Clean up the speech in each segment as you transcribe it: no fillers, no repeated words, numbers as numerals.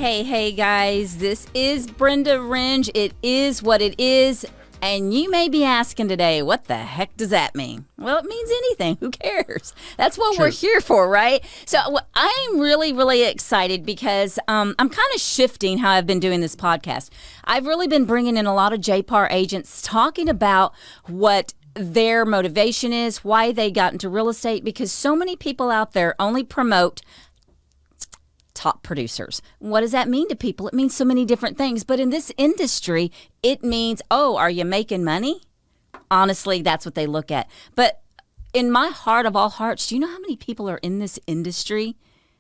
Hey, guys. This is Brenda Ringe. It is what it is. And you may be asking today, what the heck does that mean? Well, it means anything. Who cares? That's what we're here for, right? So I'm really, really excited because I'm kind of shifting how I've been doing this podcast. I've really been bringing in a lot of JPAR agents talking about what their motivation is, why they got into real estate, because so many people out there only promote top producers. What does that mean to people? It means so many different things. But in this industry, it means, oh, are you making money? Honestly, that's what they look at. But in my heart of all hearts, do you know how many people are in this industry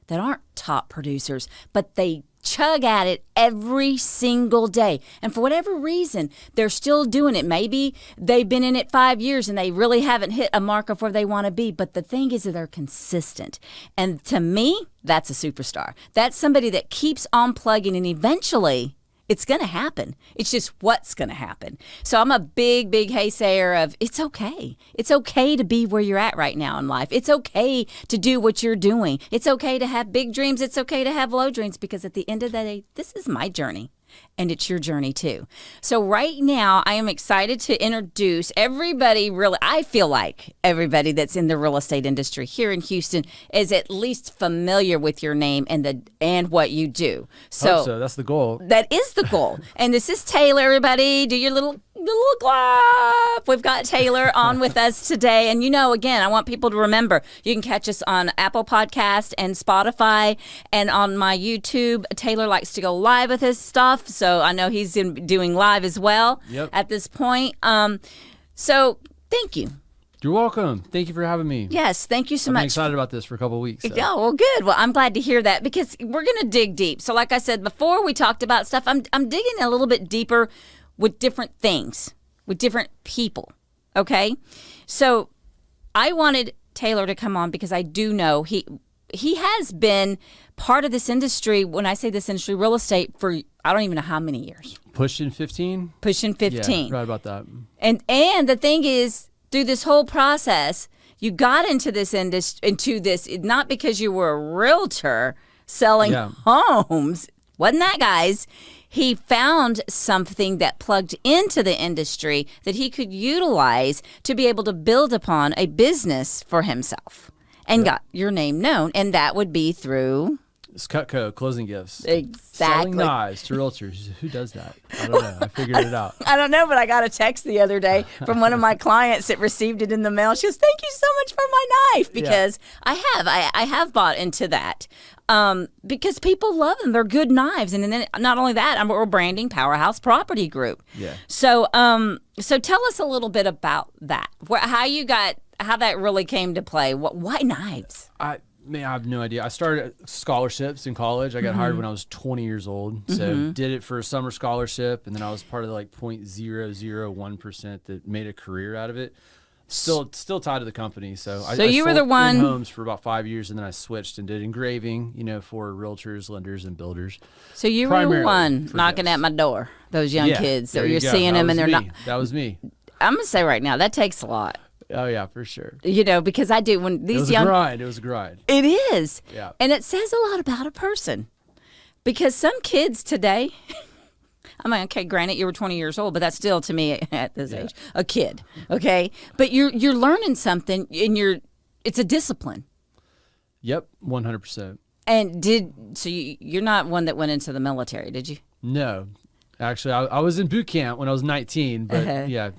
that aren't top producers, but they chug at it every single day? And for whatever reason, they're still doing it. Maybe they've been in it 5 years and they really haven't hit a mark of where they want to be. But the thing is that they're consistent. And to me, that's a superstar. That's somebody that keeps on plugging, and eventually it's going to happen. It's just what's going to happen. So I'm a big haysayer of it's okay. It's okay to be where you're at right now in life. It's okay to do what you're doing. It's okay to have big dreams. It's okay to have low dreams, because at the end of the day, this is my journey. And it's your journey too. So right now, I am excited to introduce everybody. Really, I feel like everybody that's in the real estate industry here in Houston is at least familiar with your name and what you do. So that's the goal. That is the goal. And this is Taylor. Everybody, do your little clap. We've got Taylor on with us today. And again, I want people to remember, you can catch us on Apple Podcast and Spotify, and on my YouTube. Taylor likes to go live with his stuff, so I know he's doing live as well at this point. So thank you. You're welcome. Thank you for having me. Yes, thank you so much. I'm excited about this for a couple of weeks. So. Yeah, well, good. Well, I'm glad to hear that, because we're going to dig deep. So like I said before, we talked about stuff. I'm digging a little bit deeper with different things, with different people, okay? So I wanted Taylor to come on because I do know he has been part of this industry. When I say this industry, real estate, for I don't even know how many years. Pushing 15? Pushing 15. Yeah, right about that. And the thing is, through this whole process, you got into this not because you were a realtor selling homes. Wasn't that, guys? He found something that plugged into the industry that he could utilize to be able to build upon a business for himself, and got your name known. And that would be through It's Cutco Closing Gifts. Exactly. Selling knives to realtors. Who does that? I don't know. I figured it out. I don't know, but I got a text the other day from one of my clients that received it in the mail. She goes, "Thank you so much for my knife," because I have bought into that. Because people love them. They're good knives. And then not only that, we're branding Powerhouse Property Group. Yeah. So tell us a little bit about that. How that really came to play. Why knives? I have no idea. I started scholarships in college. I got hired when I was 20 years old. So did it for a summer scholarship, and then I was part of the 0.001% that made a career out of it. Still tied to the company. So I you were the sold one homes for about 5 years, and then I switched and did engraving, for realtors, lenders, and builders. So you were the one knocking at my door. Those young kids that you're seeing them, and they're not. That was me. I'm gonna say right now that takes a lot. Oh yeah, for sure. Because I do when these It was a grind. It is. Yeah. And it says a lot about a person, because some kids today. I mean, okay, granted, you were 20 years old, but that's still, to me, at this age, a kid, okay? But you're learning something, and it's a discipline. Yep, 100%. And you're not one that went into the military, did you? No. Actually, I was in boot camp when I was 19, but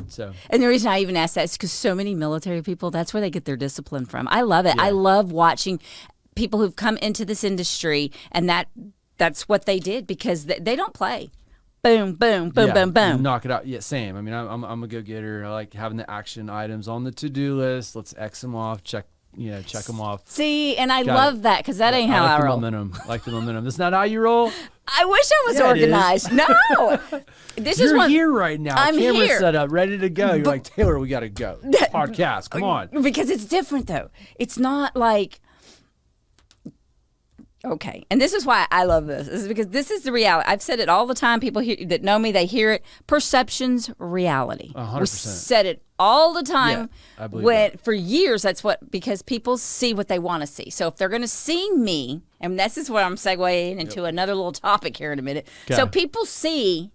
so. And the reason I even asked that is because so many military people, that's where they get their discipline from. I love it. Yeah. I love watching people who've come into this industry, and that's what they did, because they don't play. Boom, boom, boom, boom, boom. Knock it out. Yeah, same. I mean, I'm a go-getter. I like having the action items on the to-do list. Let's X them off, check them off. See, and I love that, because that ain't how I roll. I like the momentum. That's not how you roll. I wish I was organized. No. You're here right now. I'm Camera here. set up, ready to go. You're like, Taylor, we got to go. Podcast, come on. Because it's different, though. It's not like Okay. And this is why I love this. This is because this is the reality. I've said it all the time. People that know me, they hear it. Perception's reality. 100%. We said it all the time. Yeah, I believe that. For years, because people see what they want to see. So if they're going to see me, and this is where I'm segueing into another little topic here in a minute. Okay. So people see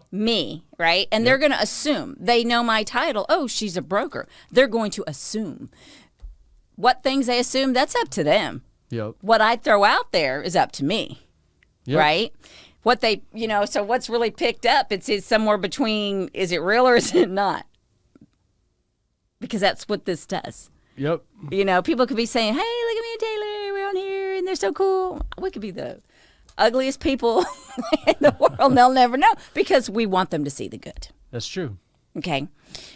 me, right? And they're going to assume. They know my title. Oh, she's a broker. They're going to assume. What things they assume, that's up to them. Yep. What I throw out there is up to me, right? What they, so what's really picked up, it's somewhere between, is it real or is it not? Because that's what this does. Yep. People could be saying, hey, look at me and Taylor, we're on here, and they're so cool. We could be the ugliest people in the world, and they'll never know, because we want them to see the good. That's true. Okay.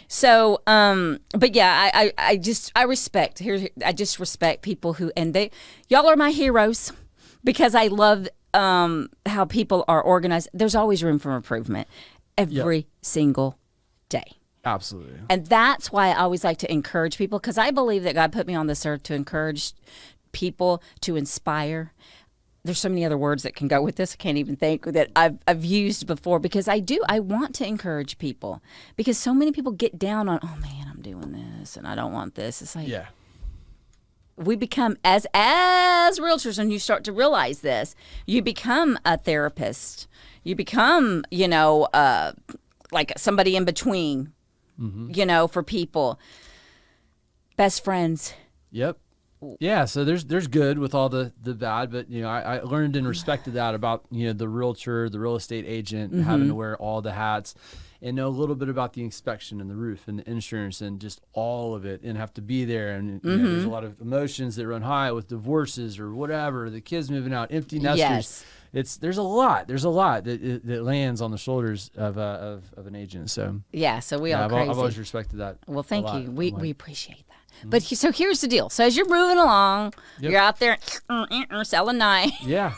So, but yeah, I just respect people who, and y'all are my heroes, because I love, how people are organized. There's always room for improvement every single day. Absolutely. And that's why I always like to encourage people, because I believe that God put me on this earth to encourage people, to inspire. There's so many other words that can go with this. I can't even think that I've used before, because I want to encourage people, because so many people get down on, oh man, I'm doing this and I don't want this. It's like, we become as realtors, and you start to realize this, you become a therapist. You become, like somebody in between, for people, best friends. Yep. Yeah, so there's good with all the bad, but I learned and respected that about the realtor, the real estate agent, and having to wear all the hats, and know a little bit about the inspection and the roof and the insurance and just all of it, and have to be there. And there's a lot of emotions that run high with divorces or whatever, the kids moving out, empty nesters. Yes. There's a lot that lands on the shoulders of an agent. So so we all crazy. I've always respected that. Well, thank you. We appreciate that. But so here's the deal. So as you're moving along, you're out there selling knives. Yeah.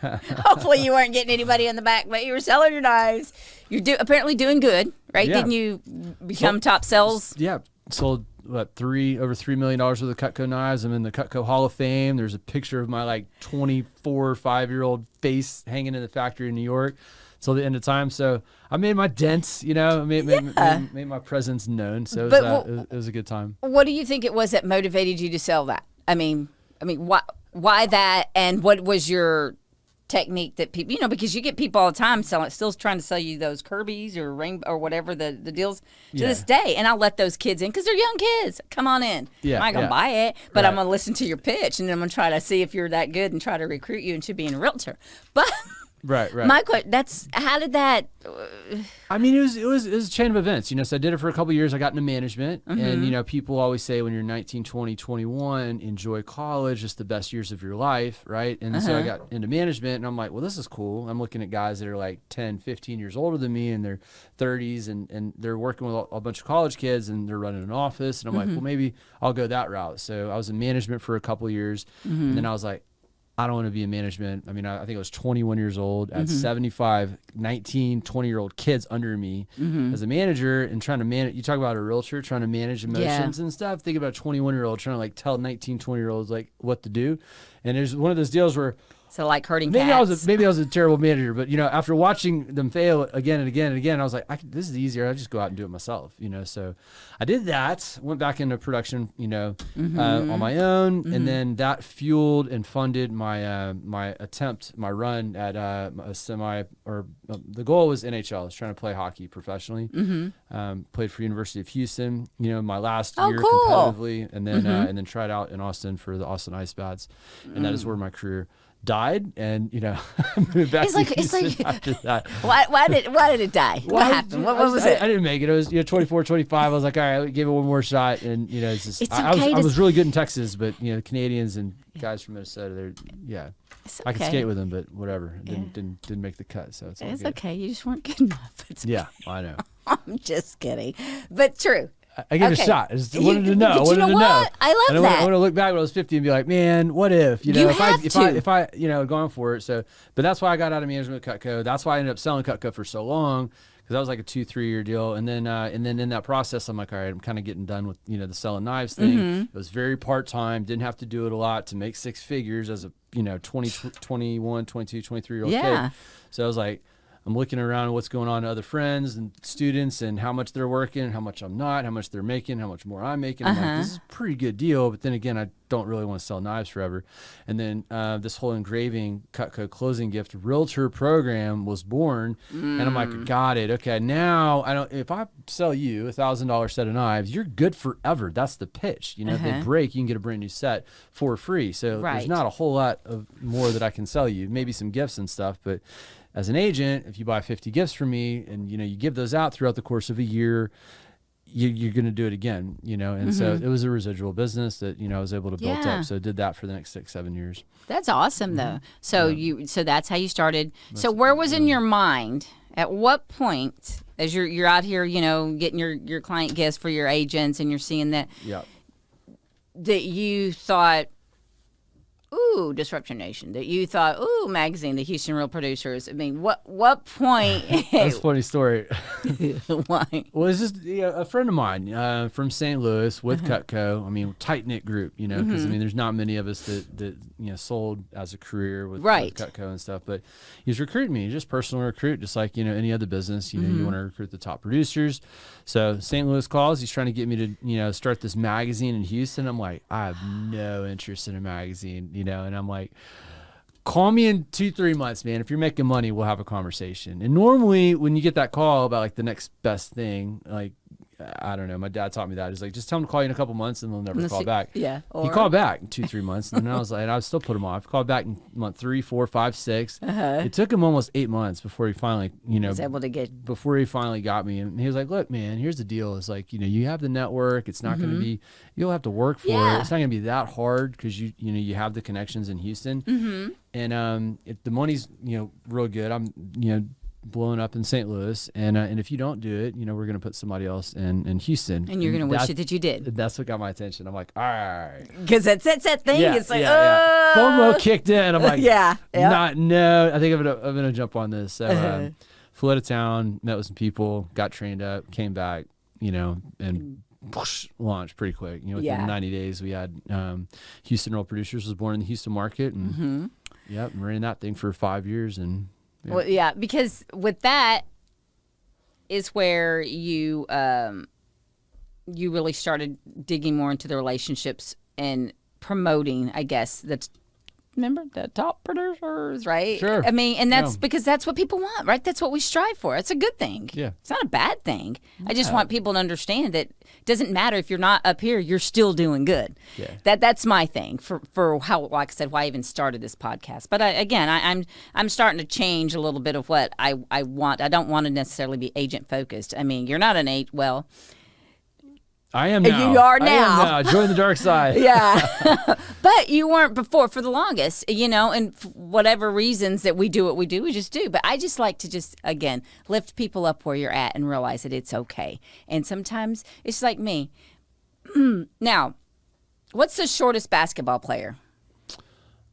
Hopefully you weren't getting anybody in the back, but you were selling your knives. You're apparently doing good, right? Yeah. Didn't you become top sales? Yeah. Sold over $3 million worth of Cutco knives. I'm in the Cutco Hall of Fame. There's a picture of my 24, 5-year-old face hanging in the factory in New York till the end of time. So I made my dents, made my presence known. So it was a good time. What do you think it was that motivated you to sell that? I mean, why that, and what was your technique that people, because you get people all the time still trying to sell you those Kirby's or Rainbow or whatever the deals to this day, and I'll let those kids in because they're young kids. Come on in. I'm not gonna buy it, but I'm gonna listen to your pitch, and then I'm gonna try to see if you're that good and try to recruit you into being a realtor. But Right. My question, how did that? I mean, it was a chain of events, So I did it for a couple of years. I got into management, and people always say when you're 19, 20, 21, enjoy college. It's the best years of your life, right? And so I got into management, and I'm like, well, this is cool. I'm looking at guys that are 10, 15 years older than me in their 30s, and they're working with a bunch of college kids, and they're running an office, and I'm like, well, maybe I'll go that route. So I was in management for a couple of years, and then I was like, I don't want to be in management. I mean, I think I was 21 years old, at 75, 19, 20-year-old kids under me as a manager, and trying to manage. You talk about a realtor trying to manage emotions and stuff. Think about a 21-year-old trying to tell 19, 20-year-olds what to do. And there's one of those deals where, so hurting maybe cats. I was a terrible manager, but after watching them fail again and again and again, I was like, this is easier. I just go out and do it myself. So I did that. Went back into production, on my own, and then that fueled and funded my my run at the goal was NHL. I was trying to play hockey professionally. Played for University of Houston. My last year competitively, and then tried out in Austin for the Austin Ice Bats, and that is where my career died, and moved back to Houston after that. Why did it die? What happened? What was it? I didn't make it. It was 24, 25. I was like, all right, I gave it one more shot, and it's just it's I was really good in Texas, but the Canadians and guys from Minnesota, I could skate with them, but whatever, didn't make the cut. So it's okay. You just weren't good enough. I know. I'm just kidding, but true. I gave it a shot. I just wanted to know. But you know what? I love that. I want to look back when I was 50 and be like, man, what if? If I gone for it. So, but that's why I got out of management at Cutco. That's why I ended up selling Cutco for so long, because that was like a 2-3 year deal. And then in that process, I'm like, all right, I'm kind of getting done with, the selling knives thing. It was very part-time, didn't have to do it a lot to make 6 figures as a, 20, 21, 22, 23-year-old kid. So I was like, I'm looking around at what's going on to other friends and students and how much they're working, how much I'm not, how much they're making, how much more I'm making. I'm like, this is a pretty good deal. But then again, I don't really want to sell knives forever. And then this whole engraving Cutco closing gift realtor program was born. And I'm like, got it. Okay, now if I sell you $1,000 set of knives, you're good forever. That's the pitch. If they break, you can get a brand new set for free. So there's not a whole lot of more that I can sell you. Maybe some gifts and stuff, but as an agent, if you buy 50 gifts from me and, you give those out throughout the course of a year, you're going to do it again, And so it was a residual business that, I was able to build up. So I did that for the next 6-7 years. That's awesome though. So so that's how you started. So where was in your mind, at what point, as you're out here, getting your client gifts for your agents and you're seeing that, that you thought, ooh, Disruption Nation, that you thought, ooh, magazine, the Houston Real Producers. I mean, what point? That's a funny story. Why? Well, it's just a friend of mine from St. Louis with Cutco. I mean, tight-knit group, because, there's not many of us that sold as a career with Cutco and stuff. But he's recruiting me. He's just personal recruit, just like, any other business. You want to recruit the top producers. So St. Louis calls. He's trying to get me to, start this magazine in Houston. I'm like, I have no interest in a magazine, and I'm like, call me in 2-3 months, man. If you're making money, we'll have a conversation. And normally when you get that call about like the next best thing, like, I don't know. My dad taught me that. He's like, just tell him to call you in a couple months and they'll never call back. Yeah. He called back in 2-3 months. And then I was like, I still put him off. Called back in month 3, 4, 5, 6. It took him almost 8 months before he finally, was able to get. Before he finally got me. And he was like, look, man, here's the deal. It's like, you have the network. It's not going to be, you'll have to work for it. It's not going to be that hard because you have the connections in Houston. And if the money's, real good, I'm, blowing up in St. Louis, and if you don't do it, we're gonna put somebody else in Houston, and you're gonna wish it that you did. That's what got my attention. I'm like, all right, because that's that thing. It's like, FOMO kicked in. I'm like, I think I'm gonna jump on this. So flew out of town, met with some people, got trained up, came back, and launched pretty quick. Within 90 days, we had Houston Real Producers was born in the Houston market, and ran that thing for 5 years, and. Well, because with that is where you you really started digging more into the relationships and promoting, I guess, remember the top producers, right? Sure. I mean, and that's because that's what people want, right? That's what we strive for. It's a good thing. Yeah. It's not a bad thing. I just want people to understand that it doesn't matter if you're not up here, you're still doing good. Yeah. That's my thing for how, like I said, why I even started this podcast. But I'm starting to change a little bit of what I want. I don't want to necessarily be agent focused. I mean, you're not I am now. You are now. I am now. Join the dark side. But you weren't before for the longest, and for whatever reasons that we do what we do, we just do. But I just like to again, lift people up where you're at and realize that it's okay. And sometimes it's like me. Now, what's the shortest basketball player?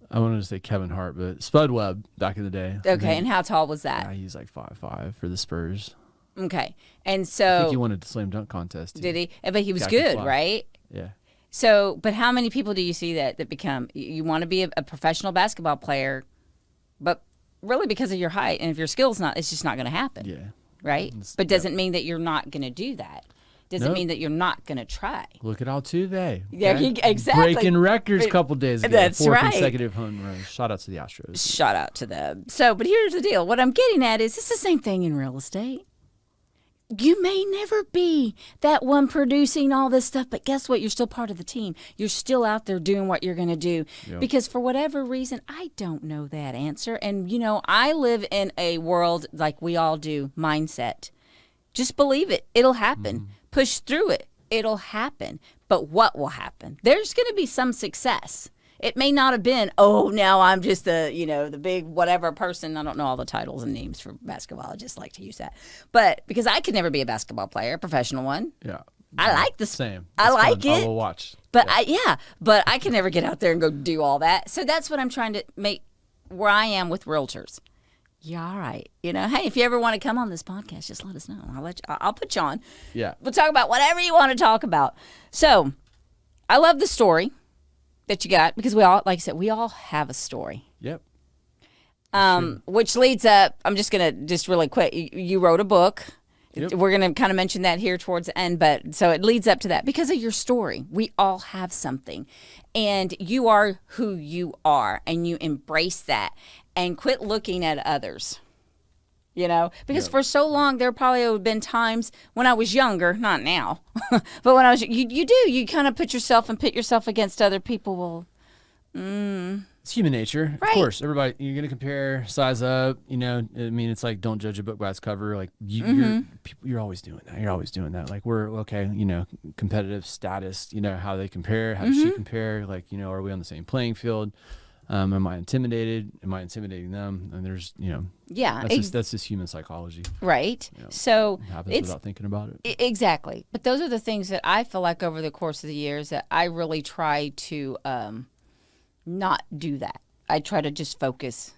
I wanted to say Kevin Hart, but Spud Webb back in the day. Okay, and how tall was that? Yeah, he's like 5'5" for the Spurs. Okay, and so I think he won a slam dunk contest. Did he? But he was good, right? Yeah. So, but how many people do you see that become? You want to be a professional basketball player, but really because of your height and if your skill's not, it's just not going to happen. Yeah. Right. But doesn't mean that you're not going to do that. Doesn't mean that you're not going to try. Look at Altuve. Yeah, exactly. Breaking records a couple days ago. That's 4 right. consecutive home runs. Shout out to the Astros. Shout out to them. So, but here's the deal. What I'm getting at is it's the same thing in real estate. You may never be that one producing all this stuff, but guess what? You're still part of the team. You're still out there doing what you're going to do. Yep. Because for whatever reason, I don't know that answer. And, I live in a world like we all do, mindset. Just believe it. It'll happen. Mm-hmm. Push through it. It'll happen. But what will happen? There's going to be some success. It may not have been, now I'm just the big whatever person. I don't know all the titles and names for basketball. I just like to use that. But because I could never be a basketball player, a professional one. Yeah. I like the same. I like it. I will watch. But but I can never get out there and go do all that. So that's what I'm trying to make where I am with realtors. you're all right. Hey, if you ever want to come on this podcast, just let us know. I'll put you on. Yeah. We'll talk about whatever you want to talk about. So, I love the story that you got because we all, like I said, we all have a story. Yep. Which leads up, I'm just going to, just really quick, you wrote a book. Yep. We're going to kind of mention that here towards the end, but so it leads up to that because of your story. We all have something, and you are who you are, and you embrace that and quit looking at others. Because for so long, there probably have been times when I was younger, not now, but when I was, you kind of put yourself against other people. Well, it's human nature. Right. Of course, everybody, you're going to compare, size up, it's like, don't judge a book by its cover. Like you're always doing that. You're always doing that. Like we're okay, competitive status, how they compare, how does she compare? Like, are we on the same playing field? Am I intimidated? Am I intimidating them? And there's, that's just human psychology. Right. So it happens without thinking about it. Exactly. But those are the things that I feel like over the course of the years that I really try to not do that. I try to just focus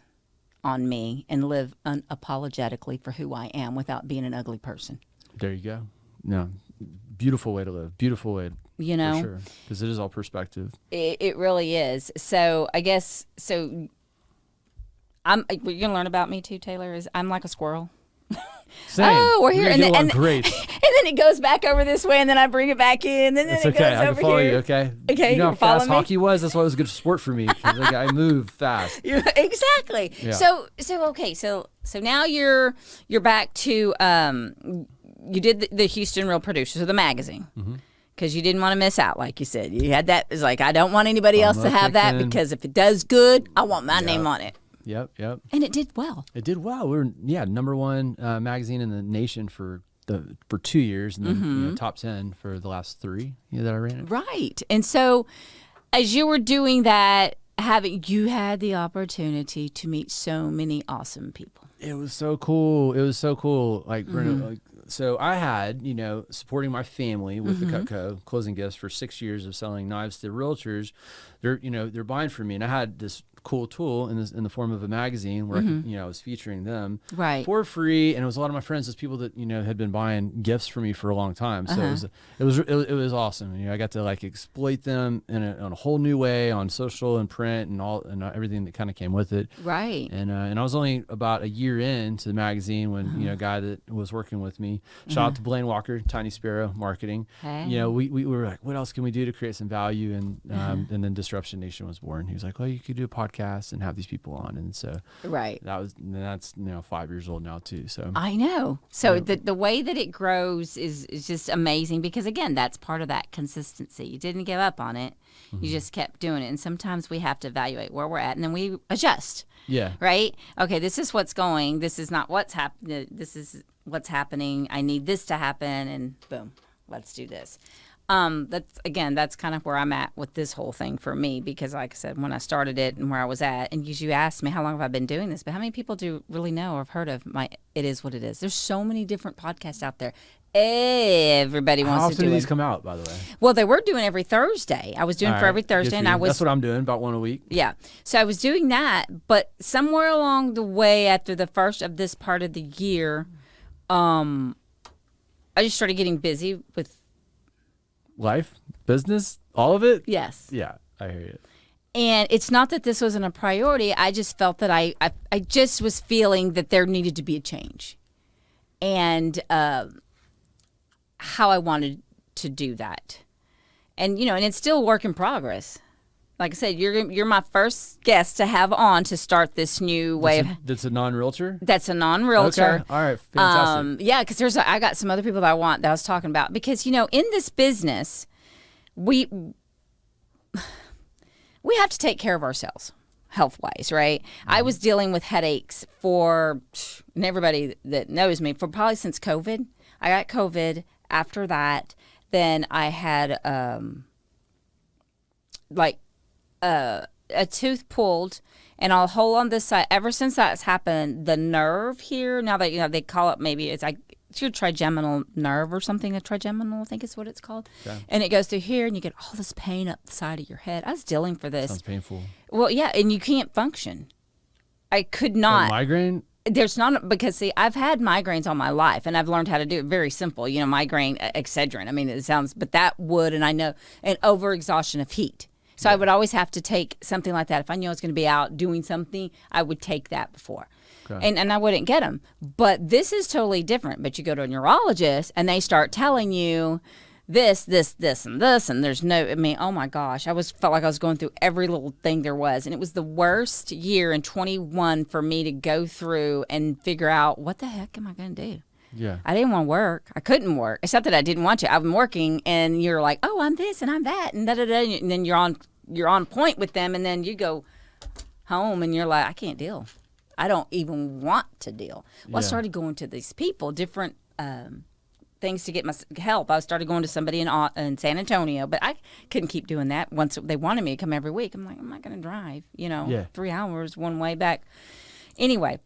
on me and live unapologetically for who I am without being an ugly person. There you go. No, beautiful way to live. Beautiful way. For sure. Because it is all perspective. It really is. So I guess, what you're going to learn about me too, Taylor, is I'm like a squirrel. Same. Oh, we're here. And great. And then it goes back over this way, and then I bring it back in, and then it's it okay. goes I can over follow here. You, okay? Okay, you know how fast me? hockey was? That's why it was a good sport for me. Because I move fast. Exactly. Yeah. So now you're back to you did the Houston Real Producers of the magazine. Because you didn't want to miss out, like you said. You had that. It's like, I don't want anybody else to have that because if it does good, I want my name on it. Yep. And it did well. It did well. We were number one magazine in the nation for 2 years, and then top 10 for the last 3 that I ran it. Right. And so, as you were doing that, you had the opportunity to meet so many awesome people. It was so cool. Like Brenda, so I had, supporting my family with the Cutco closing gifts for 6 years of selling knives to realtors. They're buying from me, and I had this cool tool in the form of a magazine where I could, I was featuring them for free, and it was a lot of my friends, those people that had been buying gifts for me for a long time. So it was awesome. I got to like exploit them in a whole new way on social and print and everything that kind of came with it. Right. And I was only about a year into the magazine when a guy that was working with me, shout out to Blaine Walker, Tiny Sparrow Marketing. Hey. We were like, what else can we do to create some value? And then Disruption Nation was born. He was like, well, you could do a podcast and have these people on. And so that's 5 years old now too. So I know. So the way that it grows is just amazing because again, that's part of that consistency. You didn't give up on it. You just kept doing it. And sometimes we have to evaluate where we're at and then we adjust. Yeah. Right? Okay, this is what's going. This is not what's happening. This is what's happening. I need this to happen and boom, let's do this. That's kind of where I'm at with this whole thing for me because like I said, when I started it and where I was at, and you asked me how long have I been doing this, but how many people do really know or have heard of It Is What It Is? There's so many different podcasts out there. Everybody wants to do it. How often do these come out, by the way? Well, they were doing every Thursday. I was doing for every Thursday, and that's what I'm doing, about one a week. Yeah. So I was doing that, but somewhere along the way after the first of this part of the year, I just started getting busy with life, business, all of it? Yes. Yeah, I hear you. And it's not that this wasn't a priority. I just felt that I just was feeling that there needed to be a change. And how I wanted to do that. And, and it's still a work in progress. Like I said, you're my first guest to have on to start this new way of. That's a non-realtor? That's a non-realtor. Okay. All right. Fantastic. Yeah, because I got some other people that I was talking about. Because, in this business, we have to take care of ourselves health-wise, right? I was dealing with headaches and everybody that knows me, for probably since COVID. I got COVID. After that, then I had a tooth pulled and a hole on this side. Ever since that's happened, the nerve here, now that they call it, maybe it's your trigeminal nerve or something, a trigeminal, I think is what it's called. Okay. And it goes through here and you get all this pain up the side of your head. I was dealing for this. Sounds painful. Well, yeah, and you can't function. I could not. Migraine? There's not, because see, I've had migraines all my life and I've learned how to do it very simple. Migraine, Excedrin. I mean, it sounds, but that would, and I know, and overexhaustion of heat. So I would always have to take something like that. If I knew I was going to be out doing something, I would take that before. Okay. And I wouldn't get them. But this is totally different. But you go to a neurologist and they start telling you this, and this, and there's no, I mean, oh my gosh, felt like I was going through every little thing there was. And it was the worst year in 21 for me to go through and figure out, what the heck am I going to do? Yeah. I didn't want to work. I couldn't work. It's not that I didn't want to. I've been working, and you're like, oh, I'm this and I'm that, and da-da-da. And then you're on point with them, and then you go home and you're like, I can't deal. I don't even want to deal. Well, I started going to these people, different things to get my help. I started going to somebody in San Antonio, but I couldn't keep doing that. Once they wanted me to come every week, I'm like, I'm not going to drive, 3 hours one way back. Anyway,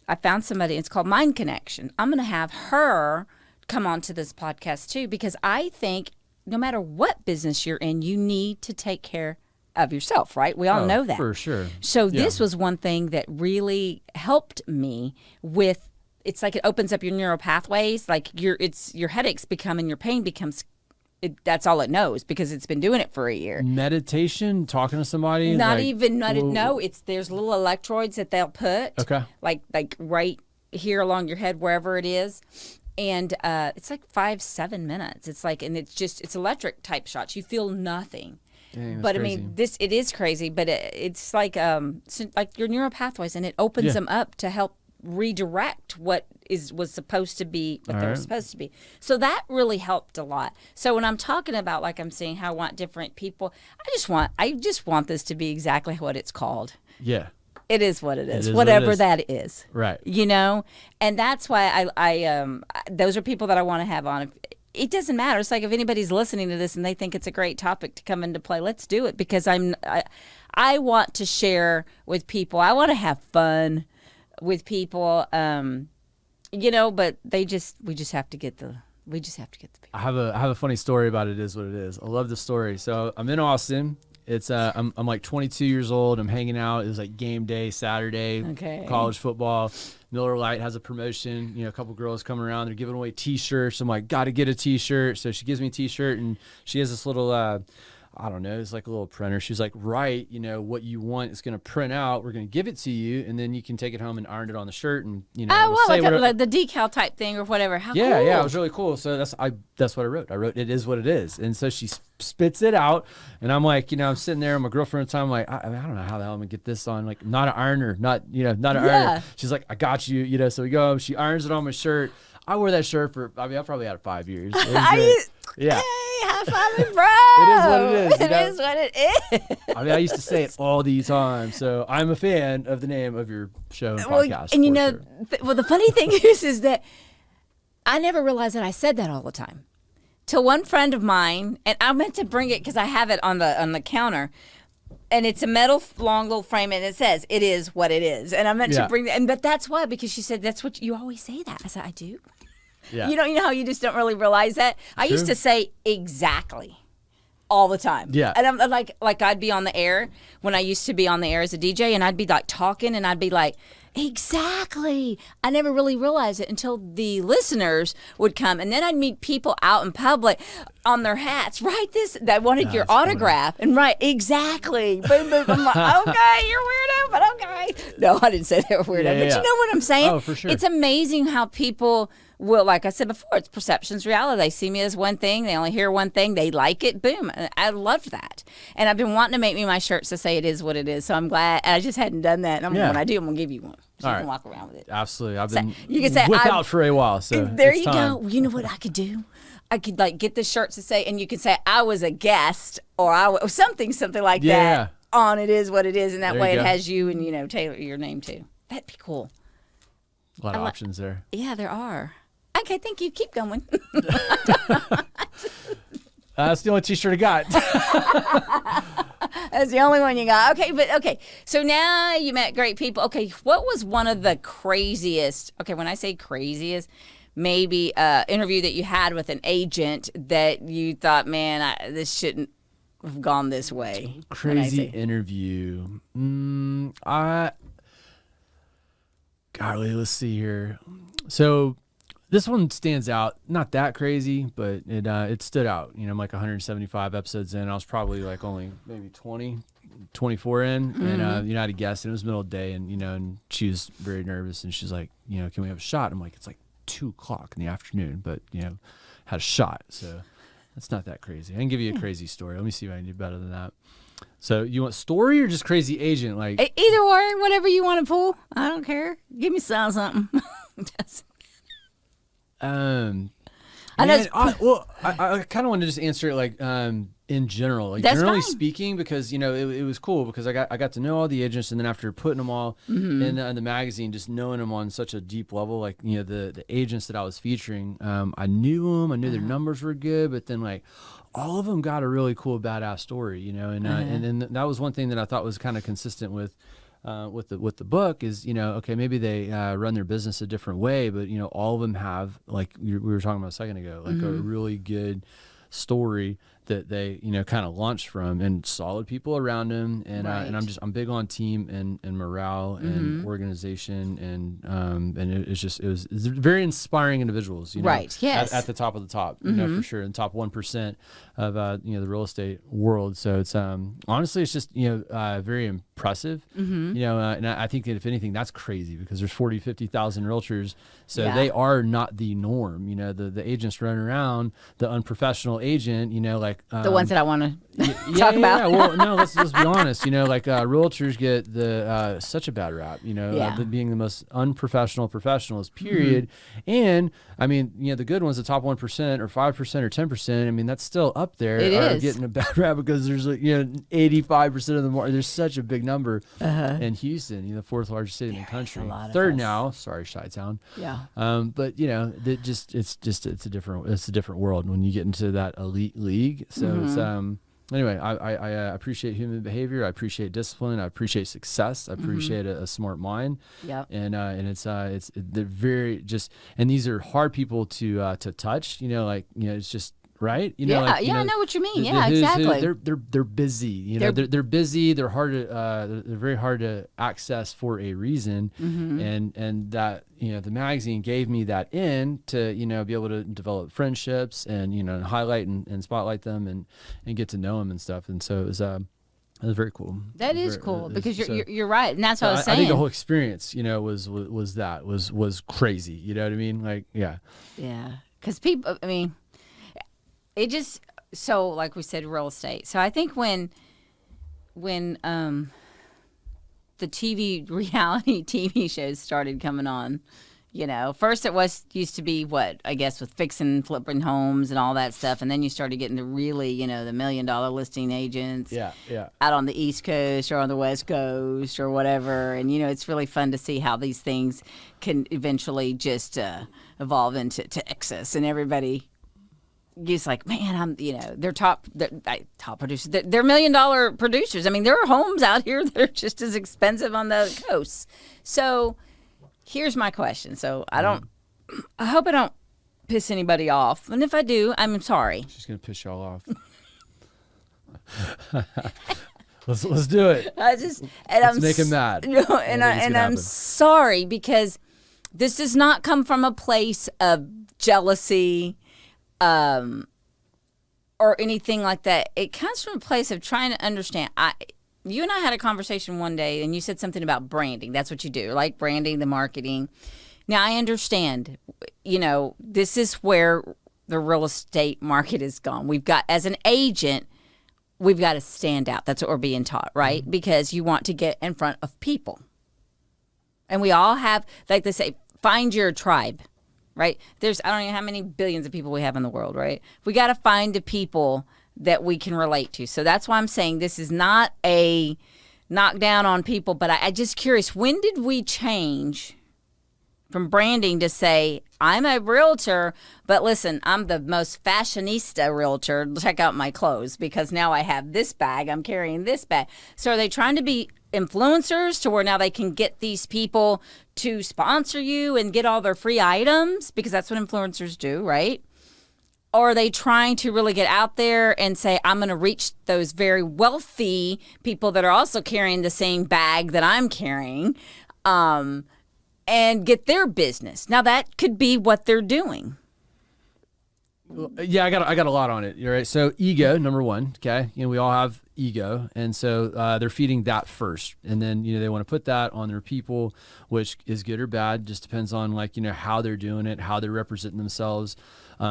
I found somebody. It's called Mind Connection. I'm going to have her come on to this podcast too, because I think no matter what business you're in, you need to take care of yourself, right? We all know that. For sure. So this was one thing that really helped me with, it's like it opens up your neural pathways. Like your headaches become, and your pain becomes, that's all it knows, because it's been doing it for a year. Meditation, talking to somebody? There's little electrodes that they'll put. Okay. Like right here along your head, wherever it is. And it's like 5-7 minutes. It's like, and it's electric type shots. You feel nothing. Dang, but crazy. I mean, it is crazy, but it's like your neural pathways, and it opens them up to help redirect what was supposed to be what they were supposed to be. So that really helped a lot. So when I'm talking about, like I'm saying, how I want different people, I just want this to be exactly what it's called. Yeah. It is what it is, whatever that is. Right. And that's why I those are people that I want to have on. It doesn't matter. It's like if anybody's listening to this and they think it's a great topic to come into play, let's do it, because I want to share with people. I want to have fun with people, but we just have to get the people. I have a funny story about It Is What It Is. I love the story. So I'm in Austin. It's I'm like 22 years old. I'm hanging out. It was like game day Saturday. Okay. College football. Miller Lite has a promotion. A couple girls coming around. They're giving away T-shirts. I'm like, got to get a T-shirt. So she gives me a T-shirt, and she has this little I don't know, it's like a little printer. She's like, write, what you want. It's going to print out. We're going to give it to you, and then you can take it home and iron it on the shirt, and like the decal type thing or whatever. How cool. Yeah, it was really cool. So that's what I wrote. I wrote, It Is What It Is. And so she spits it out, and I'm like, I'm sitting there with my girlfriend at the time, I'm like, I don't know how the hell I'm going to get this on. Like, not an ironer, not an ironer. She's like, I got you, so we go, she irons it on my shirt. I wore that shirt for, I probably had it 5 years. Yeah. Hey, high five, bro. It is what it is. It is what it is. I used to say it all the time. So I'm a fan of the name of your show and podcast. And the funny thing is that I never realized that I said that all the time. Till one friend of mine, and I meant to bring it because I have it on the counter, and it's a metal long little frame, and it says, It Is What It Is. And I meant to bring that, but that's why, because she said, that's what you always say that. I said, I do. Yeah. You know how you just don't really realize that? I used to say exactly all the time. Yeah. And I'm like I'd be on the air when I used to be on the air as a DJ, and I'd be like talking, and I'd be like, exactly. I never really realized it until the listeners would come, and then I'd meet people out in public on their hats. Write this. That wanted your autograph, and write exactly. Boom, boom. I'm like, okay, you're weirdo, but okay. No, I didn't say they were weirdo, but you know what I'm saying? Oh, for sure. It's amazing how people will, like I said before, it's perception's reality. They see me as one thing. They only hear one thing. They like it. Boom. I love that. And I've been wanting to make me my shirts to say It Is What It Is. So I'm glad. I just hadn't done that. And when I do, I'm going to give you one. So you can walk around with it. Absolutely. I've been you can say, out for a while. So there you go. You know what I could do? I could get the shirts to say, and you could say I was a guest, or something like that on It Is What It Is. And that way it has you and, Taylor, your name too. That'd be cool. A lot of options there. Yeah, there are. Okay, thank you. Keep going. That's the only T-shirt I got. That's the only one you got. Okay. So now you met great people. Okay, what was one of the craziest? Okay, when I say craziest, maybe interview that you had with an agent that you thought, man, this shouldn't have gone this way. Crazy interview. golly, let's see here. So this one stands out. Not that crazy, but it stood out. I'm like 175 episodes in. I was probably like only maybe 24 in, and I had a guest, and it was middle of the day, and and she was very nervous, and she's like, can we have a shot? I'm like, it's like 2:00 in the afternoon, but had a shot, so that's not that crazy. I can give you a crazy story. Let me see if I can do better than that. So you want story or just crazy agent? Like either or, whatever you want to pull. I don't care. Give me something. I kind of wanted to just answer it like in general, like generally speaking, because it was cool because I got to know all the agents, and then after putting them all in the magazine, just knowing them on such a deep level, like the agents that I was featuring, I knew them, I knew their numbers were good, but then like all of them got a really cool badass story, and then that was one thing that I thought was kind of consistent with the book is, okay, maybe they run their business a different way, but all of them have, like we were talking about a second ago, like a really good story that they kind of launched from, and solid people around them, and and I'm big on team and morale and organization, and it was very inspiring individuals, right? Yes, at the top of the top, for sure, in the top 1% of the real estate world. So it's honestly it's just very impressive, and I think that if anything that's crazy because there's 50,000 realtors, so they are not the norm. The agents running around, the unprofessional agent, like the ones that I want to talk about. Yeah. Well, no, let's be honest. Like realtors get the such a bad rap. Being the most unprofessional professionals. Period. And I mean, the good ones, the top 1% or 5% or 10%. I mean, that's still up there. It is getting a bad rap because there's 85% of the market. There's such a big number in Houston, the fourth largest city in the country. Third now. Sorry, Chi-Town. Yeah. But it's a different world when you get into that elite league. So it's anyway, I appreciate human behavior. I appreciate discipline. I appreciate success. I appreciate a smart mind. Yeah. And they're very and these are hard people to touch. It's just. Right? I know what you mean. Exactly. They're busy. They're busy. They're hard to. They're very hard to access for a reason. And that the magazine gave me that in to be able to develop friendships and highlight and spotlight them and get to know them and stuff. And so it was very cool. That is cool because you're right, and that's what I was saying. I think the whole experience, was crazy. You know what I mean? Like, yeah. Yeah, because people. I mean. It just so like we said, real estate. So I think when the reality TV shows started coming on, first it used to be what I guess with fixing, flipping homes and all that stuff, and then you started getting the really the $1 million listing agents, out on the East Coast or on the West Coast or whatever, and it's really fun to see how these things can eventually just evolve into Texas, and everybody. It's like, man, they're top producers. They're $1 million producers. I mean, there are homes out here that are just as expensive on the coast. So here's my question. So I hope I don't piss anybody off. And if I do, I'm sorry. She's going to piss y'all off. Let's do it. Let's make him mad. I'm sorry because this does not come from a place of jealousy, or anything like that. It comes from a place of trying to understand. You and I had a conversation one day, and you said something about branding. That's what you do, like branding, the marketing. Now, I understand, this is where the real estate market has gone. We've got, as an agent, we've got to stand out. That's what we're being taught, right? Because you want to get in front of people. And we all have, like they say, find your tribe. Right? I don't know how many billions of people we have in the world, right? We got to find the people that we can relate to. So that's why I'm saying this is not a knockdown on people, but I just curious, when did we change from branding to say, I'm a realtor, but listen, I'm the most fashionista realtor. Check out my clothes because now I have this bag. I'm carrying this bag. So are they trying to be influencers to where now they can get these people to sponsor you and get all their free items? Because that's what influencers do, right? Or are they trying to really get out there and say, I'm going to reach those very wealthy people that are also carrying the same bag that I'm carrying, and get their business. Now that could be what they're doing. Yeah, I got a lot on it. You're right. So ego, number one. Okay, we all have ego, and so they're feeding that first, and then they want to put that on their people, which is good or bad. Just depends on how they're doing it, how they're representing themselves.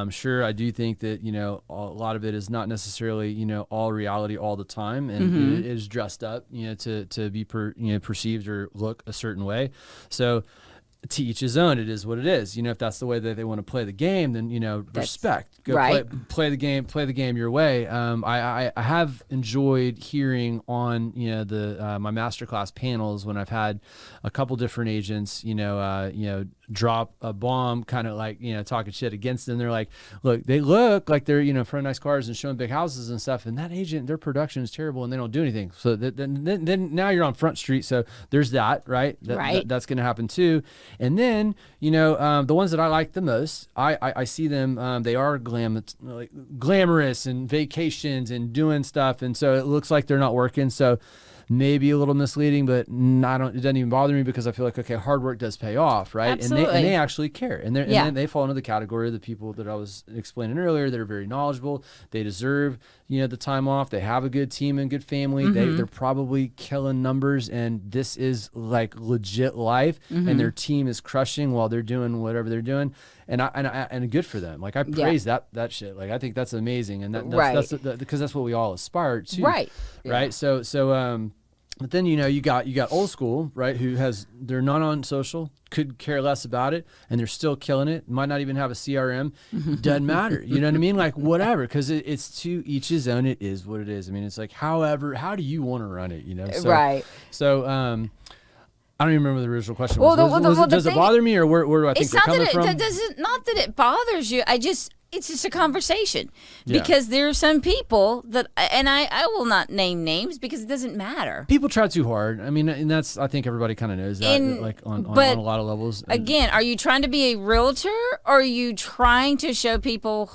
Sure, I do think that a lot of it is not necessarily all reality all the time, and it is dressed up to be perceived or look a certain way. So to each his own. It is what it is. If that's the way that they want to play the game, then respect. Go right. play the game your way. I have enjoyed hearing on the my masterclass panels when I've had a couple different agents drop a bomb, kind of like talking shit against them. They're like, look, they look like they're in front of nice cars and showing big houses and stuff, and that agent, their production is terrible and they don't do anything. So then now you're on Front Street. So there's that, right? That's going to happen too. And then, the ones that I like the most, I see them, they are glamorous and vacations and doing stuff. And so it looks like they're not working. So maybe a little misleading, but it doesn't even bother me because I feel like, okay, hard work does pay off, right? Absolutely. And they actually care. And then they fall into the category of the people that I was explaining earlier that are very knowledgeable. They deserve, the time off. They have a good team and good family. They're probably killing numbers, and this is like legit life, and their team is crushing while they're doing whatever they're doing. And good for them. Like I praise that shit. Like I think that's amazing. And that's because that's what we all aspire to. Right. Right. Yeah. So but then you got old school, right? They're not on social, could care less about it, and they're still killing it. Might not even have a CRM. Doesn't matter. You know what I mean? Like whatever, because it's to each his own. It is what it is. I mean, it's like how do you want to run it? So, right. So I don't even remember the original question. Does it bother me, or where do I think they're coming from? Not that it bothers you. It's just a conversation because there are some people that, and I will not name names because it doesn't matter. People try too hard. I mean, and I think everybody kind of knows that, like on a lot of levels. Again, are you trying to be a realtor, or are you trying to show people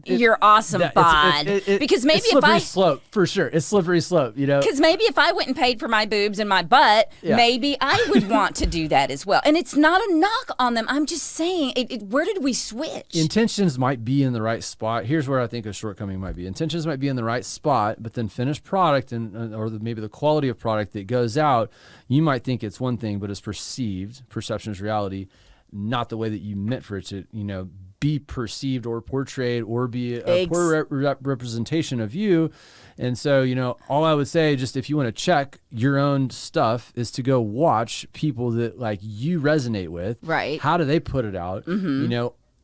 you're awesome, bod? Because maybe it's slippery slope for sure. It's slippery slope, Because maybe if I went and paid for my boobs and my butt, maybe I would want to do that as well. And it's not a knock on them. I'm just saying, where did we switch? Intentions might be in the right spot. Here's where I think a shortcoming might be. Intentions might be in the right spot, but then finished product or maybe the quality of product that goes out, you might think it's one thing, but it's perceived. Perception is reality, not the way that you meant for it to, be perceived or portrayed or be a poor representation of you. And so, all I would say, just if you want to check your own stuff, is to go watch people that like you resonate with. Right. How do they put it out?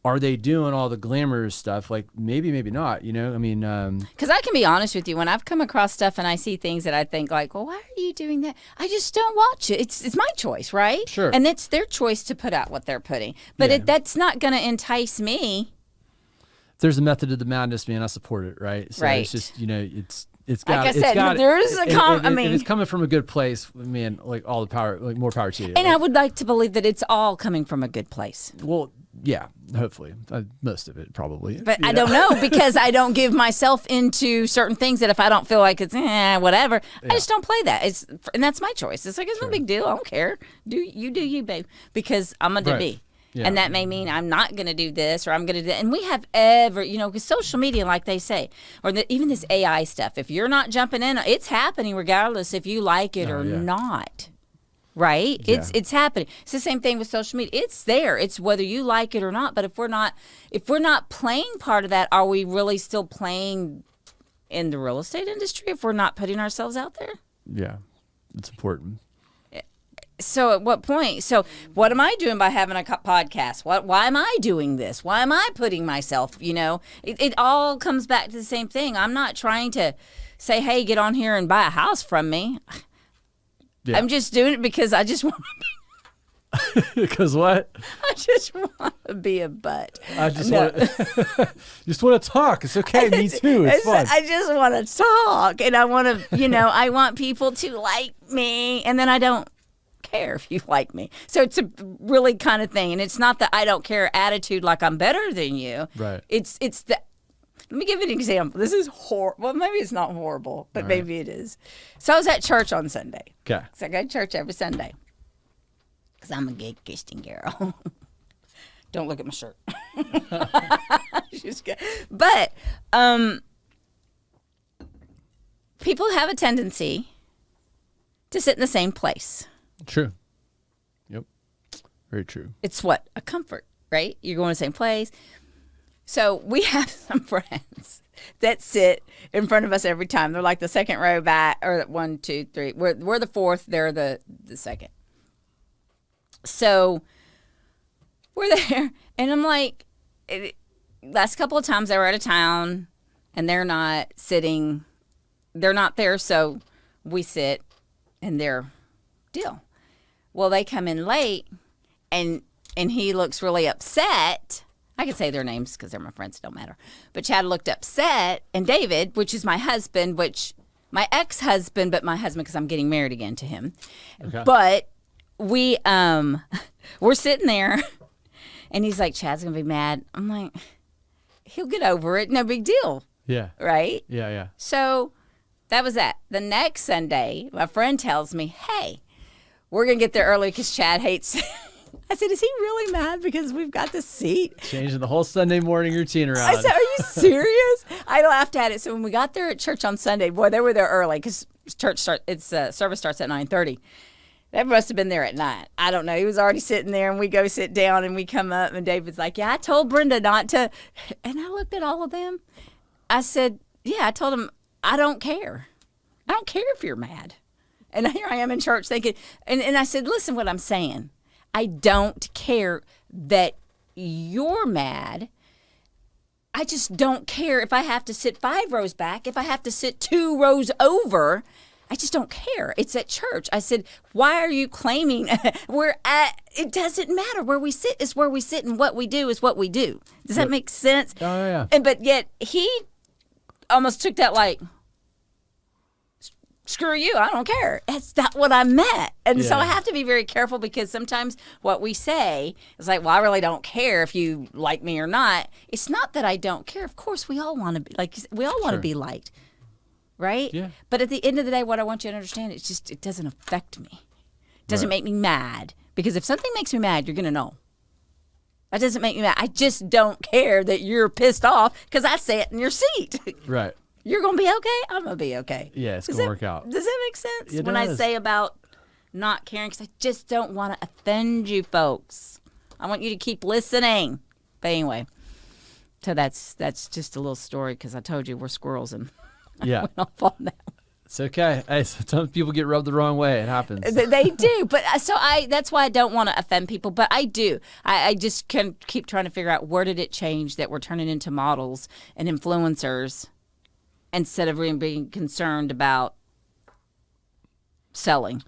Are they doing all the glamorous stuff? Like maybe not, I mean, because I can be honest with you, when I've come across stuff and I see things that I think like, well, why are you doing that? I just don't watch it. It's my choice, right? Sure. And it's their choice to put out what they're putting. But that's not going to entice me. If there's a method to the madness, man, I support it, right? So right. It's just, it's got, like I said, there is I mean, if it's coming from a good place, man, like all the power, like more power to you. And I would like to believe that it's all coming from a good place. Well, yeah, hopefully. Most of it, probably. But I don't know, because I don't give myself into certain things that if I don't feel like it's whatever, I just don't play that. And that's my choice. It's like, it's no big deal. I don't care. Do you, babe. Because I'm going to be. Yeah. And that may mean I'm not going to do this, or I'm going to do that. And we have because social media, like they say, or even this AI stuff, if you're not jumping in, it's happening regardless if you like it or not. Right? Yeah. It's happening. It's the same thing with social media. It's there. It's whether you like it or not. But if we're not playing part of that, are we really still playing in the real estate industry if we're not putting ourselves out there? Yeah. It's important. So at what point? So what am I doing by having a podcast? Why am I doing this? Why am I putting myself, it all comes back to the same thing. I'm not trying to say, hey, get on here and buy a house from me. Yeah. I'm just doing it because I just want to be. Because what? I just want to be a butt. I just want to talk. It's okay. Me too. It's fun. I just want to talk, and I want to, I want people to like me, and then I don't care if you like me. So it's a really kind of thing, and it's not the I don't care attitude like I'm better than you. Right. It's the. Let me give you an example. This is horrible. Well, maybe it's not horrible, but maybe it is. So I was at church on Sunday. Okay. So I go to church every Sunday. because I'm a good Christian girl. Don't look at my shirt. She's good. But people have a tendency to sit in the same place. True. Yep. Very true. It's what? A comfort, right? You're going to the same place. So we have some friends that sit in front of us every time. They're like the second row back, or 1, 2, 3. We're the fourth. They're the second. So we're there, and I'm like, last couple of times they were out of town, and they're not sitting. They're not there, so we sit in their deal. Well, they come in late, and he looks really upset. I can say their names because they're my friends. It don't matter. But Chad looked upset, and David, which is my husband, which my ex-husband, but my husband because I'm getting married again to him. Okay. But we're sitting there, and he's like, Chad's gonna be mad. I'm like, he'll get over it. No big deal. Yeah. Right? Yeah. So that was that. The next Sunday, my friend tells me, hey, we're going to get there early because Chad hates. I said, is he really mad because we've got the seat? Changing the whole Sunday morning routine around. I said, are you serious? I laughed at it. So when we got there at church on Sunday, boy, they were there early because service starts at 9:30. They must have been there at 9. I don't know. He was already sitting there, and we go sit down, and we come up, and David's like, yeah, I told Brenda not to. And I looked at all of them. I said, yeah, I told him, I don't care. I don't care if you're mad. And here I am in church thinking, and I said, listen what I'm saying. I don't care that you're mad. I just don't care if I have to sit 5 rows back, if I have to sit 2 rows over. I just don't care. It's at church. I said, why are you claiming it doesn't matter. Where we sit is where we sit, and what we do is what we do. Does that make sense? Oh, yeah. But yet he almost took that like, screw you, I don't care. That's not what I meant. And so I have to be very careful because sometimes what we say is like, well, I really don't care if you like me or not. It's not that I don't care. Of course, we all want to be want to be liked, right? Yeah. But at the end of the day, what I want you to understand is just it doesn't affect me. It doesn't make me mad, because if something makes me mad, you're going to know. That doesn't make me mad. I just don't care that you're pissed off because I sat in your seat. Right. You're going to be okay? I'm going to be okay. Yeah, it's going to work out. Does that make sense? It when does. I say about not caring, because I just don't want to offend you folks. I want you to keep listening. But anyway, so that's just a little story, because I told you we're squirrels, and I went off on that. It's okay. Hey, sometimes people get rubbed the wrong way. It happens. They do. But that's why I don't want to offend people. But I do. I just can keep trying to figure out, where did it change that we're turning into models and influencers instead of really being concerned about selling.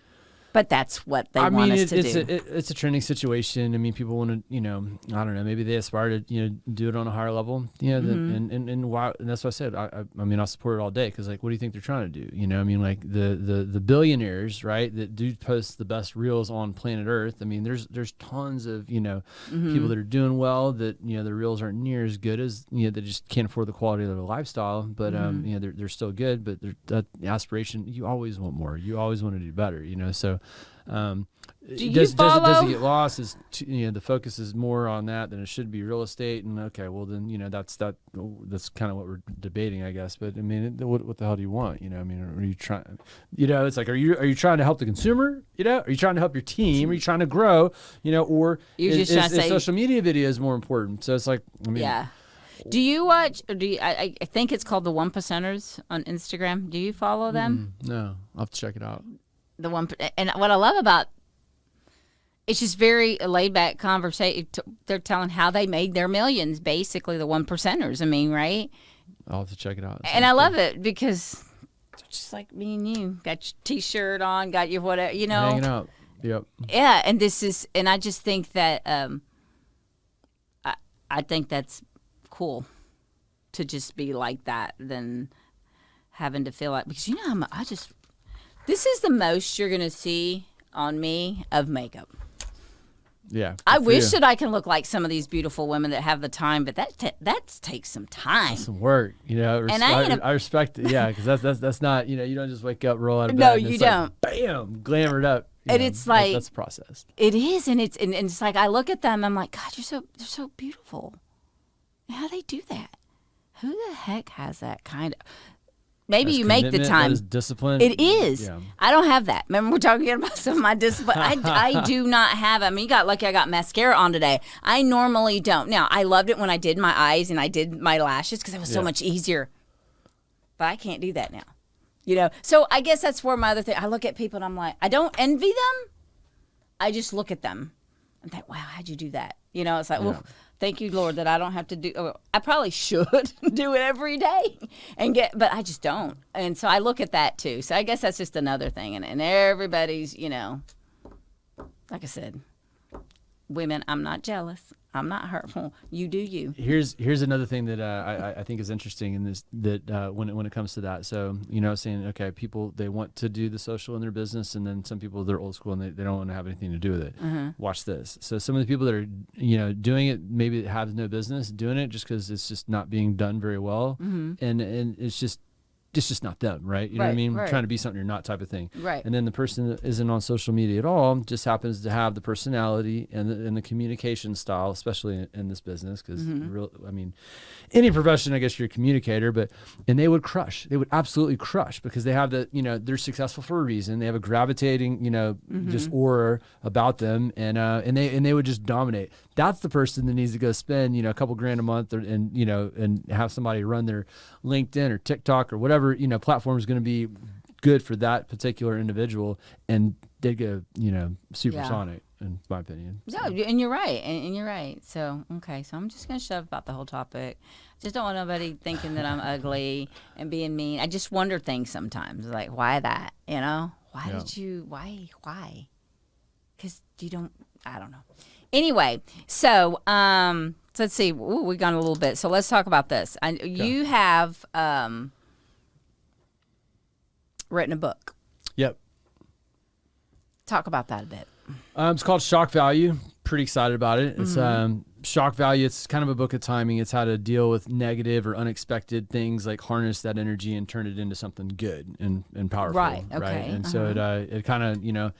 But that's what they want us to do. It's a trending situation. I mean, people want to, I don't know, maybe they aspire to, do it on a higher level, and why? And that's what I said. I mean, I'll support it all day, because, like, what do you think they're trying to do? I mean, like the billionaires, right, that do post the best reels on planet Earth. I mean, there's tons of, people that are doing well that, their reels aren't near as good as, they just can't afford the quality of their lifestyle, but, they're still good, but that aspiration, you always want more. You always want to do better, so. Does it get lost? The focus is more on that than it should be real estate, and okay, well then that's kind of what we're debating, I guess. But I mean, what the hell do you want? I mean, are you trying? It's like, are you trying to help the consumer? Are you trying to help your team? Are you trying to grow? Or is social media videos more important? So it's like, I mean, yeah. Do you watch? Or I think it's called the 1%ers on Instagram. Do you follow them? No, I'll have to check it out. The one, and what I love about it's just very laid back conversation. They're telling how they made their millions, basically the 1%ers. I mean, right? I'll have to check it out. And I love it because it's just like me and you, got your T-shirt on, got your whatever, hanging out. Yep. Yeah, and I just think that I think that's cool to just be like that than having to feel like, because this is the most you're going to see on me of makeup. Yeah. I wish that I can look like some of these beautiful women that have the time, but that takes some time. That's some work, I respect it, yeah, because that's not, you don't just wake up, roll out of bed. No, you don't. Like, bam, glamored up, And it's like that's a process. It is, and it's like I look at them, I'm like, God, they're so beautiful. How do they do that? Who the heck has that kind of? Maybe you make the time. That is discipline. It is. Yeah. I don't have that. Remember, we're talking about some of my discipline. I do not have it. I mean, you got lucky I got mascara on today. I normally don't. Now, I loved it when I did my eyes and I did my lashes because it was so much easier. But I can't do that now. You know? So I guess that's where my other thing, I look at people and I'm like, I don't envy them. I just look at them and think, wow, how'd you do that? You know, it's like, well, thank you, Lord, that I don't have to do. I probably should do it every day, but I just don't. And so I look at that too. So I guess that's just another thing. And everybody's, you know, like I said, women, I'm not jealous. I'm not hurtful. You do you. Here's another thing that I think is interesting in this, that when it comes to that. So, you know, saying, okay, people, they want to do the social in their business, and then some people, they're old school and they don't want to have anything to do with it. Watch this. So some of the people that are, you know, doing it, maybe have no business doing it just because it's just not being done very well. And it's just not them, right? You know what I mean? Trying to be something you're not, type of thing. Right. And then the person that isn't on social media at all just happens to have the personality and the communication style, especially in this business, because I mean, any profession, I guess you're a communicator, and they would crush. They would absolutely crush because they have the, you know, they're successful for a reason. They have a gravitating, you know, just aura about them, and they would just dominate. That's the person that needs to go spend, you know, a couple grand a month and, you know, and have somebody run their LinkedIn or TikTok or whatever, you know, platform is going to be good for that particular individual. And they'd go, you know, supersonic, in my opinion. So. No, and you're right. And you're right. So, okay. So I'm just going to shove about the whole topic. Just don't want nobody thinking that I'm ugly and being mean. I just wonder things sometimes. Like, why that? You know? Why? Because you don't, I don't know. Anyway, so let's see. Ooh, we've gone a little bit. So let's talk about this. You have written a book. Yep. Talk about that a bit. It's called Shock Value. Pretty excited about it. It's Shock Value. It's kind of a book of timing. It's how to deal with negative or unexpected things, like harness that energy and turn it into something good and powerful. Right. Okay. Right. And so it kind of, you know,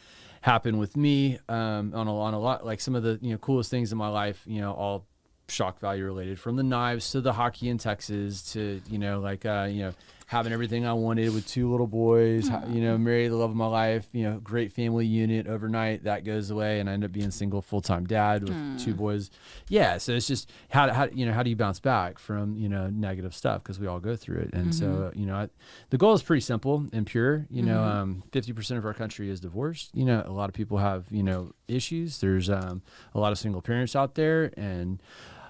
happened with me on a lot, like some of the, you know, coolest things in my life, you know, all shock value related, from the knives to the hockey in Texas to, you know, like, you know, having everything I wanted with 2 little boys, you know, married the love of my life, you know, great family unit. Overnight that goes away and I end up being single full-time dad with 2 boys. Yeah. So it's just how you know, how do you bounce back from, you know, negative stuff? Cause we all go through it. And so, you know, the goal is pretty simple and pure, you know, 50% of our country is divorced. You know, a lot of people have, you know, issues. There's a lot of single parents out there, and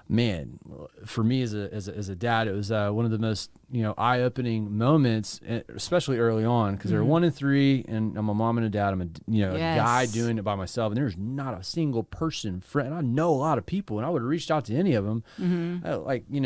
man, for me as a dad, it was one of the most, you know, eye-opening moments, especially early on, because there were 1 and 3, and I'm a mom and a dad. I'm a guy doing it by myself, and there's not a single person friend. I know a lot of people, and I would have reached out to any of them. Like you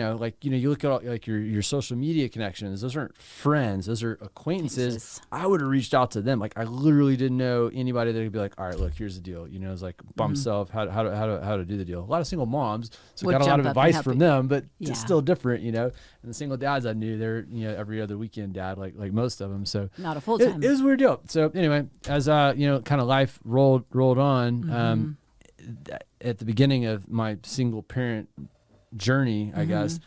look at all, like your social media connections. Those aren't friends; those are acquaintances. I would have reached out to them. Like I literally didn't know anybody that would be like, all right, look, here's the deal. You know, it's like by myself, how to do the deal. A lot of single moms, so got a lot of advice from them, but it's still different, you know. And the single dads I knew, they're, you know, every other weekend dad, like most of them. So not a full time. It was a weird deal. So anyway, as you know, kind of life rolled on. At the beginning of my single parent journey, I guess.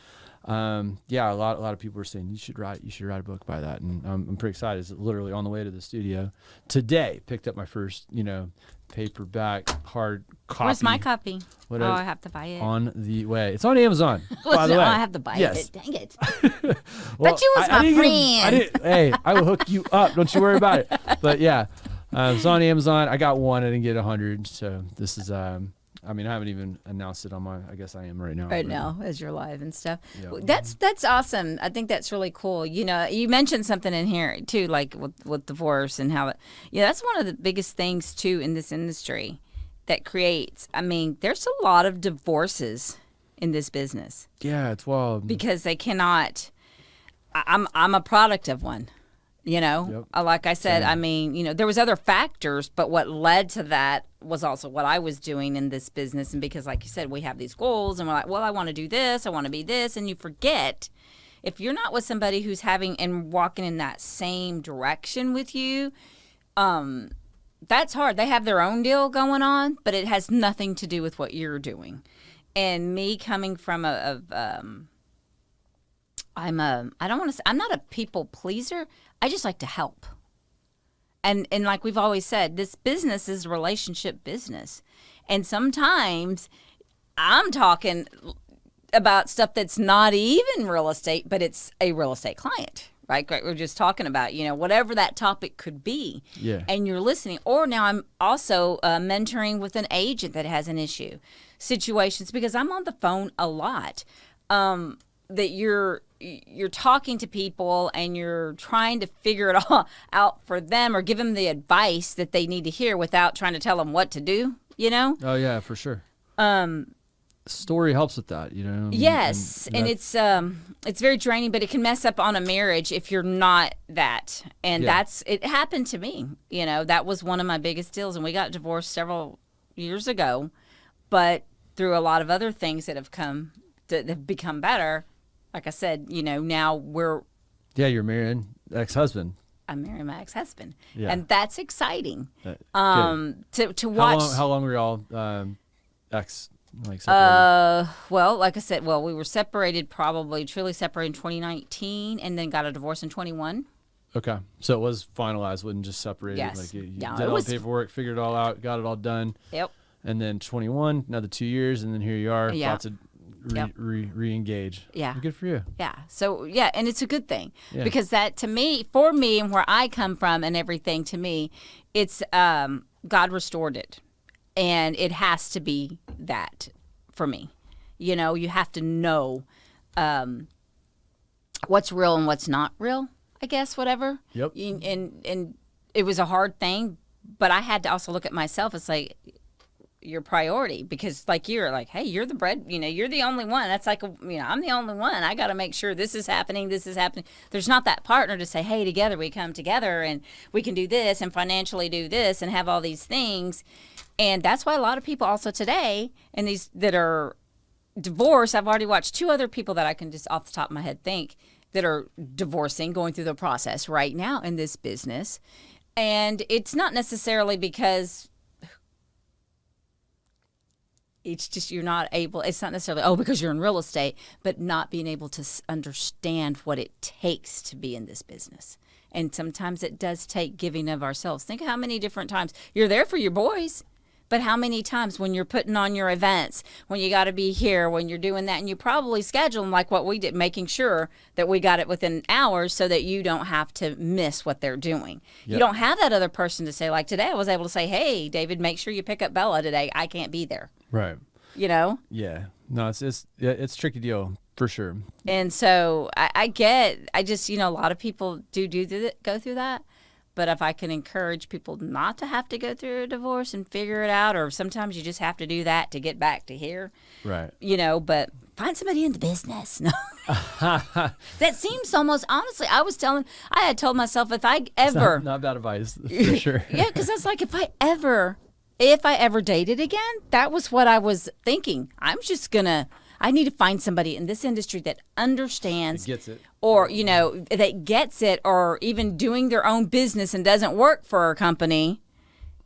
A lot of people were saying you should write a book by that, and I'm pretty excited. It's literally on the way to the studio today. Picked up my first, you know, paperback hard copy. Where's my copy? I have to buy it. On the way. It's on Amazon. By the way, I have to buy it. Dang it! Well, but you was my friend. Hey, I will hook you up. Don't you worry about it. But yeah, it's on Amazon. I got 1. I didn't get 100. So this is I mean, I haven't even announced it on my. I guess I am right now. Right now, as you're live and stuff. Yeah. That's awesome. I think that's really cool. You know, you mentioned something in here too, like with divorce and how it. Yeah, that's one of the biggest things too in this industry that creates. I mean, there's a lot of divorces in this business. Yeah, it's wild because they cannot. I'm a product of one. You know, like I said, I mean, you know, there was other factors, but what led to that was also what I was doing in this business. And because, like you said, we have these goals and we're like, well, I want to do this. I want to be this. And you forget, if you're not with somebody who's having and walking in that same direction with you, that's hard. They have their own deal going on, but it has nothing to do with what you're doing. And me coming from I don't want to say, I'm not a people pleaser. I just like to help. And like we've always said, this business is a relationship business. And sometimes I'm talking about stuff that's not even real estate, but it's a real estate client, right? We're just talking about, whatever that topic could be. Yeah. And you're listening. Or now I'm also mentoring with an agent that has an issue, situations, because I'm on the phone a lot. That you're talking to people and you're trying to figure it all out for them or give them the advice that they need to hear without trying to tell them what to do, Oh yeah, for sure. Story helps with that, Yes, and it's very draining, but it can mess up on a marriage if you're not that. And it happened to me. That was one of my biggest deals, and we got divorced several years ago, but through a lot of other things that have become better. Like I said, now we're... Yeah, you're married ex-husband. I'm marrying my ex-husband. Yeah. And that's exciting. To watch... How long were y'all separated? Well, like I said, we were separated truly separated in 2019 and then got a divorce in 21. Okay. So it was finalized, wasn't just separated. Yes. Like you Yeah, did all the paperwork, figured it all out, got it all done. Yep. And then 21, another 2 years, and then here you are, Yeah. about to re-engage. Yeah. Good for you. Yeah. So, yeah, and it's a good thing because that, to me, for me and where I come from and everything, to me, it's God restored it. And it has to be that for me. You have to know what's real and what's not real, I guess, whatever. Yep. And it was a hard thing, but I had to also look at myself. It's like, your priority, because like you're like, hey, you're the bread, you're the only one. That's like, I'm the only one. I got to make sure this is happening. There's not that partner to say, hey, together we come together and we can do this and financially do this and have all these things. And that's why a lot of people also today, and these that are divorced, I've already watched 2 other people that I can just off the top of my head think that are divorcing, going through the process right now in this business. And it's not necessarily because it's just you're not able, it's not necessarily, because you're in real estate, but not being able to understand what it takes to be in this business. And sometimes it does take giving of ourselves. Think how many different times you're there for your boys, but how many times when you're putting on your events, when you got to be here, when you're doing that, and you probably schedule them like what we did, making sure that we got it within hours so that you don't have to miss what they're doing. Yep. You don't have that other person to say, like today I was able to say, hey, David, make sure you pick up Bella today. I can't be there. Right. Yeah. No, it's a tricky deal for sure. And so I just, a lot of people go through that. But if I can encourage people not to have to go through a divorce and figure it out, or sometimes you just have to do that to get back to here. Right. But find somebody in the business. No. That seems almost, honestly, I had told myself if I ever. It's not bad advice, for sure. Yeah, because that's like if I ever dated again, that was what I was thinking. I need to find somebody in this industry that understands. It gets it. Or, that gets it, or even doing their own business and doesn't work for a company.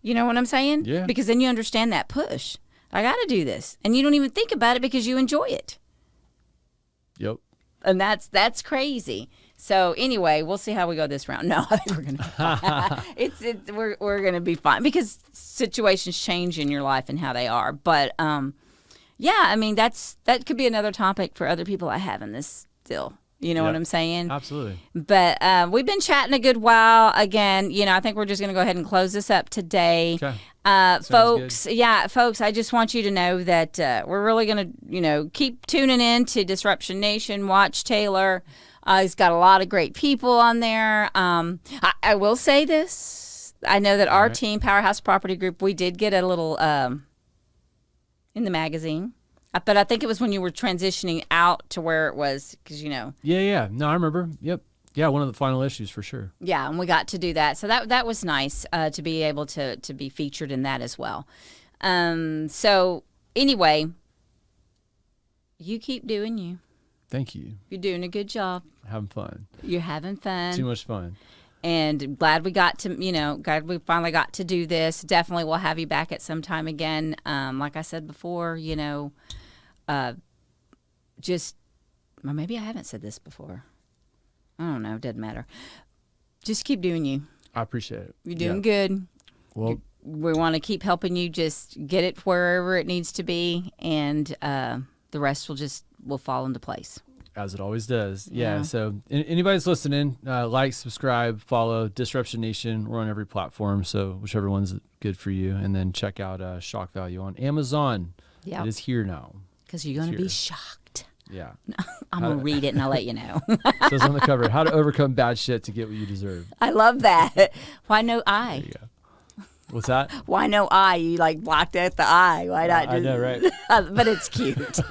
You know what I'm saying? Yeah. Because then you understand that push. I got to do this. And you don't even think about it because you enjoy it. Yep. And that's crazy. So anyway, we'll see how we go this round. No, I think we're gonna be fine. We're gonna be fine because situations change in your life and how they are. But that could be another topic for other people I have in this still. You know what I'm saying? Absolutely. But we've been chatting a good while. Again, I think we're just going to go ahead and close this up today. Okay. Folks, I just want you to know that we're really going to, keep tuning in to Disruption Nation. Watch Taylor. He's got a lot of great people on there. I will say this. I know that our team, Powerhouse Property Group, we did get a little in the magazine. But I think it was when you were transitioning out to where it was, because, Yeah. No, I remember. Yep. Yeah, one of the final issues for sure. Yeah, and we got to do that. So that was nice to be able to be featured in that as well. So anyway, you keep doing you. Thank you. You're doing a good job. Having fun. You're having fun. Too much fun. And glad we finally got to do this. Definitely we'll have you back at some time again. Like I said before, or maybe I haven't said this before. I don't know. Doesn't matter. Just keep doing you. I appreciate it. You're doing good. Well, we want to keep helping you just get it wherever it needs to be, and the rest will fall into place. As it always does. Yeah. So anybody's listening, like, subscribe, follow Disruption Nation. We're on every platform, so whichever one's good for you. And then check out Shock Value on Amazon. Yeah. It is here now. Because you're going to be shocked. Yeah. I'm going to read it and I'll let you know. It says on the cover, how to overcome bad shit to get what you deserve. I love that. Why no I? There you go. What's that? Why no I? You blocked out the I. Why not? I know, right? But it's cute.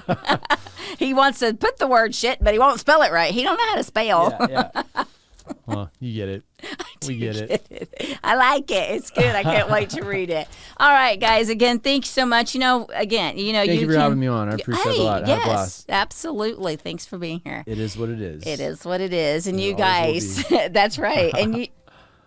He wants to put the word shit, but he won't spell it right. He don't know how to spell. Yeah. Well, you get it. We get it. I like it. It's good. I can't wait to read it. All right, guys. Again, thanks so much. Thank you for having me on. I appreciate it a lot. I had a blast. Absolutely. Thanks for being here. It is what it is. It is what it is. And you guys, that's right. And you.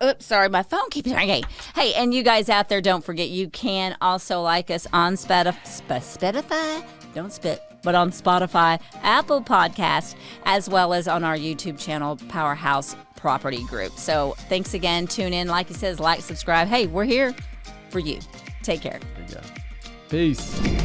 Oops, sorry, my phone keeps ringing. Hey, and you guys out there, don't forget, you can also like us on Spotify. Don't spit. But on Spotify, Apple Podcasts, as well as on our YouTube channel, Powerhouse Property Group. So thanks again. Tune in. Like he says, like, subscribe. Hey, we're here for you. Take care. There you go. Peace.